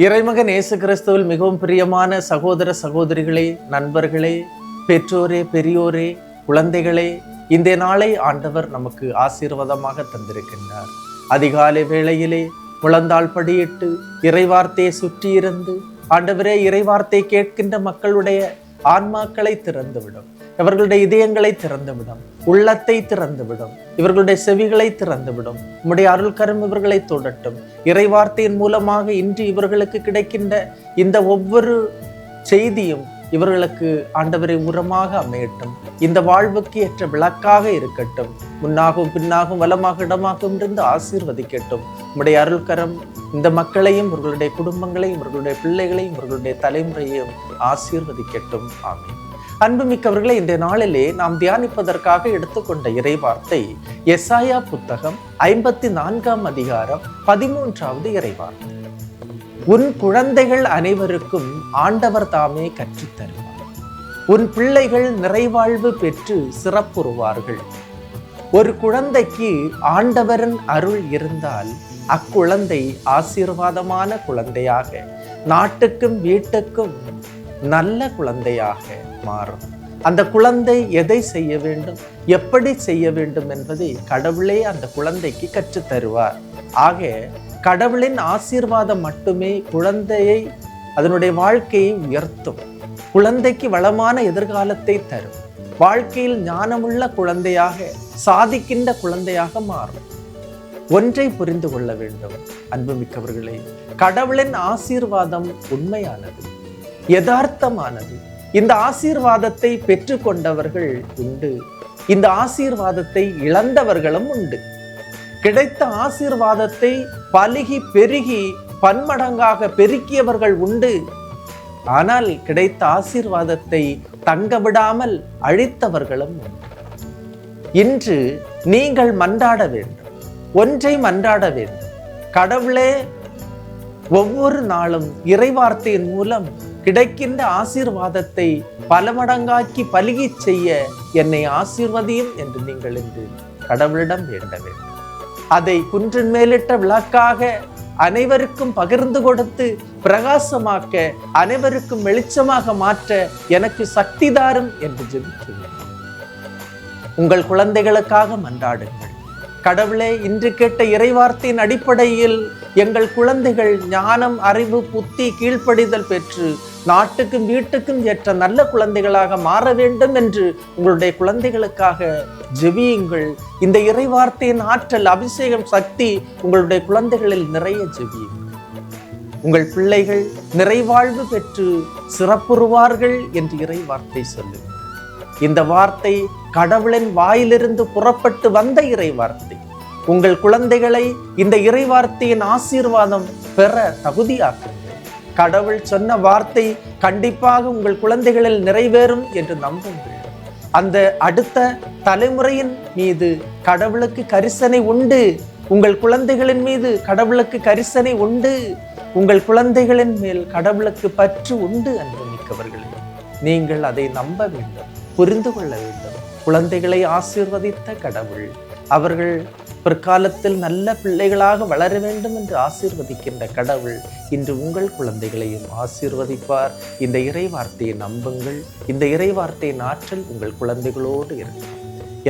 இறைமகன் இயேசு கிறிஸ்துவில் மிகவும் பிரியமான சகோதர சகோதரிகளே, நண்பர்களே, பெற்றோரே, பெரியோரே, குழந்தைகளே, இந்த நாளை ஆண்டவர் நமக்கு ஆசீர்வாதமாக தந்திருக்கின்றார். அதிகாலை வேளையிலே முழந்தாள் படியிட்டு இறைவார்த்தையை சுற்றியிருந்து ஆண்டவரே, இறைவார்த்தை கேட்கின்ற மக்களுடைய ஆன்மாக்களை திறந்துவிடும், இவர்களுடைய இதயங்களை திறந்துவிடும், உள்ளத்தை திறந்துவிடும், இவர்களுடைய செவிகளை திறந்துவிடும். உம்முடைய அருள்கரம் இவர்களை தொடட்டும். இறைவார்த்தையின் மூலமாக இன்று இவர்களுக்கு கிடைக்கின்ற இந்த ஒவ்வொரு செய்தியும் இவர்களுக்கு ஆண்டவரை உரமாக அமையட்டும். இந்த வாழ்வுக்கு ஏற்ற விளக்காக இருக்கட்டும். முன்னாகவும் பின்னாகவும் வலமாக இடமாகவும் இருந்து ஆசீர்வதிக்கட்டும். உம்முடைய அருள்கரம் இந்த மக்களையும், இவர்களுடைய குடும்பங்களையும், இவர்களுடைய பிள்ளைகளையும், இவர்களுடைய தலைமுறையையும் ஆசீர்வதிக்கட்டும். ஆமென். அன்புமிக்கவர்களே, இந்த நாளிலே நாம் தியானிப்பதற்காக எடுத்துக்கொண்ட இறைவார்த்தை எசாயா புத்தகம் 54ஆம் அதிகாரம் 13வது இறைவார்த்தை. உன் குழந்தைகள் அனைவருக்கும் ஆண்டவர் தாமே கற்றுத்தருவார். உன் பிள்ளைகள் நிறைவாழ்வு பெற்று சிறப்புறுவார்கள். ஒரு குழந்தைக்கு ஆண்டவரின் அருள் இருந்தால் அக்குழந்தை ஆசீர்வாதமான குழந்தையாக, நாட்டுக்கும் வீட்டுக்கும் நல்ல குழந்தையாக மாறும். அந்த குழந்தை எதை செய்ய வேண்டும், எப்படி செய்ய வேண்டும் என்பதை கடவுளே அந்த குழந்தைக்கு கற்றுத் தருவார். ஆக கடவுளின் ஆசீர்வாதம் மட்டுமே குழந்தையை, அதனுடைய வாழ்க்கையை உயர்த்தும், குழந்தைக்கு வளமான எதிர்காலத்தை தரும், வாழ்க்கையில் ஞானமுள்ள குழந்தையாக, சாதிக்கின்ற குழந்தையாக மாறும். ஒன்றை புரிந்து கொள்ள வேண்டும் அன்புமிக்கவர்களே, கடவுளின் ஆசீர்வாதம் உண்மையானது, யதார்த்தமானது. இந்த ஆசீர்வாதத்தை பெற்று கொண்டவர்கள் உண்டு, இந்த ஆசீர்வாதத்தை இழந்தவர்களும் உண்டு. கிடைத்த ஆசீர்வாதத்தை பலுகி பெருகி பன்மடங்காக பெருக்கியவர்கள் உண்டு. ஆனால் கிடைத்த ஆசீர்வாதத்தை தங்க விடாமல் அழித்தவர்களும் உண்டு. இன்று நீங்கள் மன்றாட வேண்டும், ஒன்றை மன்றாட வேண்டும். கடவுளே, ஒவ்வொரு நாளும் இறைவார்த்தையின் மூலம் கிடைக்கின்ற ஆசீர்வாதத்தை பல மடங்காக்கி பலுகி செய்ய என்னை ஆசீர்வதியும் என்று நீங்கள் இன்று கடவுளிடம் வேண்ட வேண்டும். அதை குன்றின் மேலிட்ட விளக்காக அனைவருக்கும் பகிர்ந்து கொடுத்து பிரகாசமாக்க, அனைவருக்கும் வெளிச்சமாக மாற்ற எனக்கு சக்தி தாரும் என்று ஜெபிக்கிறேன். உங்கள் குழந்தைகளுக்காக மன்றாடுங்கள். கடவுளே, இன்று கேட்ட இறைவார்த்தையின் அடிப்படையில் எங்கள் குழந்தைகள் ஞானம், அறிவு, புத்தி, கீழ்ப்படிதல் பெற்று நாட்டுக்கும் வீட்டுக்கும் ஏற்ற நல்ல குழந்தைகளாக மாற வேண்டும் என்று உங்களுடைய குழந்தைகளுக்காக ஜெபியுங்கள். இந்த இறைவார்த்தையின் ஆற்றல், அபிஷேகம், சக்தி உங்களுடைய குழந்தைகளில் நிறைய ஜெபியுங்கள். உங்கள் பிள்ளைகள் நிறைவாழ்வு பெற்று சிறப்புறுவார்கள் என்று இறைவார்த்தை சொல்லுங்கள். இந்த வார்த்தை கடவுளின் வாயிலிருந்து புறப்பட்டு வந்த இறைவார்த்தை. உங்கள் குழந்தைகளை இந்த இறைவார்த்தையின் ஆசீர்வாதம் பெற தகுதியாக்குங்கள். கடவுள் சொன்ன வார்த்தை கண்டிப்பாக உங்கள் குழந்தைகளில் நிறைவேறும் என்று நம்புங்கள். அந்த அடுத்த தலைமுறையின் மீது கடவுளுக்கு கரிசனை உண்டு. உங்கள் குழந்தைகளின் மீது கடவுளுக்கு கரிசனை உண்டு. உங்கள் குழந்தைகளின் மேல் கடவுளுக்கு பற்று உண்டு. அன்புமிக்கவர்களே, நீங்கள் அதை நம்ப வேண்டும், புரிந்து கொள்ள வேண்டும். குழந்தைகளை ஆசீர்வதித்த கடவுள் அவர்கள் பிற்காலத்தில் நல்ல பிள்ளைகளாக வளர வேண்டும் என்று ஆசீர்வதிக்கின்ற கடவுள் இன்று உங்கள் குழந்தைகளையும் ஆசீர்வதிப்பார். இந்த இறைவார்த்தையை நம்புங்கள். இந்த இறைவார்த்தையின் ஆற்றல் உங்கள் குழந்தைகளோடு இருக்கும்.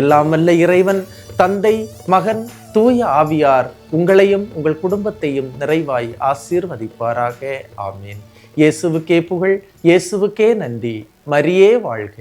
எல்லாம் வல்ல இறைவன், தந்தை, மகன், தூய ஆவியார் உங்களையும் உங்கள் குடும்பத்தையும் நிறைவாய் ஆசீர்வதிப்பாராக. ஆமீன். இயேசுவுக்கே புகழ், இயேசுவுக்கே நன்றி. மரியே வாழ்க.